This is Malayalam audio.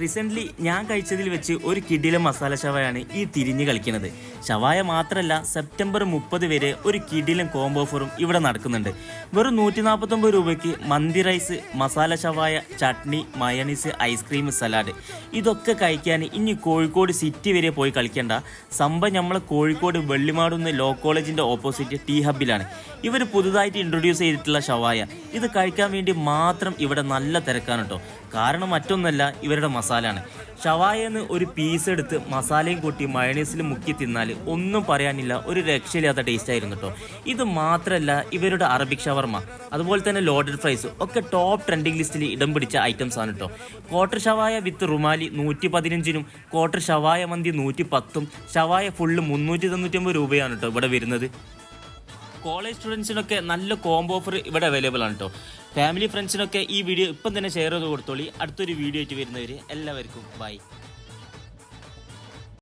റീസെൻ്റ്ലി ഞാൻ കഴിച്ചതിൽ വെച്ച് ഒരു കിടിലൻ മസാല ഷവായാണ് ഈ തിരിഞ്ഞ് കളിക്കുന്നത്. ഷവായ മാത്രമല്ല, സെപ്റ്റംബർ 30 വരെ ഒരു കിടിലൻ കോംബോ ഓഫറും ഇവിടെ നടക്കുന്നുണ്ട്. വെറും 149 രൂപയ്ക്ക് മന്തി റൈസ്, മസാല ഷവായ, ചട്നി, മയണീസ്, ഐസ്ക്രീം, സലാഡ് ഇതൊക്കെ കഴിക്കാൻ ഇനി കോഴിക്കോട് സിറ്റി വരെ പോയി കളിക്കേണ്ട. സംഭവം നമ്മളെ കോഴിക്കോട് വെള്ളിമാടുന്ന ലോ കോളേജിൻ്റെ ഓപ്പോസിറ്റ് ടീ ഹബിലാണ് ഇവർ പുതുതായിട്ട് ഇൻട്രൊഡ്യൂസ് ചെയ്തിട്ടുള്ള ഷവായ. ഇത് കഴിക്കാൻ വേണ്ടി മാത്രം ഇവിടെ നല്ല തിരക്കാണ് കേട്ടോ. കാരണം മറ്റൊന്നല്ല, ഇവരുടെ മസാലയാണ്. ഷവായെന്ന് ഒരു പീസ് എടുത്ത് മസാലയും കൂട്ടി മയണീസിൽ മുക്കി തിന്നാൽ ഒന്നും പറയാനില്ല, ഒരു രക്ഷയില്ലാത്ത ടേസ്റ്റ് ആയിരുന്നു കേട്ടോ. ഇത് മാത്രമല്ല, ഇവരുടെ അറബിക് ഷവർമ, അതുപോലെ തന്നെ ലോഡഡ് ഫ്രൈസ് ഒക്കെ ടോപ്പ് ട്രെൻഡിങ് ലിസ്റ്റിൽ ഇടം പിടിച്ച ഐറ്റംസ് ആണ് കേട്ടോ. ക്വാർട്ടർ ഷവായ വിത്ത് റുമാലി 115-നും ക്വാർട്ടർ ഷവായ മന്തി 110-ഉം ഷവായ ഫുള്ള് 399 രൂപയാണ് കേട്ടോ ഇവിടെ വരുന്നത്. കോളേജ് സ്റ്റുഡൻസിനൊക്കെ നല്ല കോംബോ ഓഫർ ഇവിടെ അവൈലബിൾ ആണ് കേട്ടോ. ഫാമിലി ഫ്രണ്ട്സിനൊക്കെ ഈ വീഡിയോ ഇപ്പം തന്നെ ഷെയർ ചെയ്ത് കൊടുത്തോളി. അടുത്തൊരു വീഡിയോ ആയിട്ട് വരുന്നവർ എല്ലാവർക്കും ബൈ.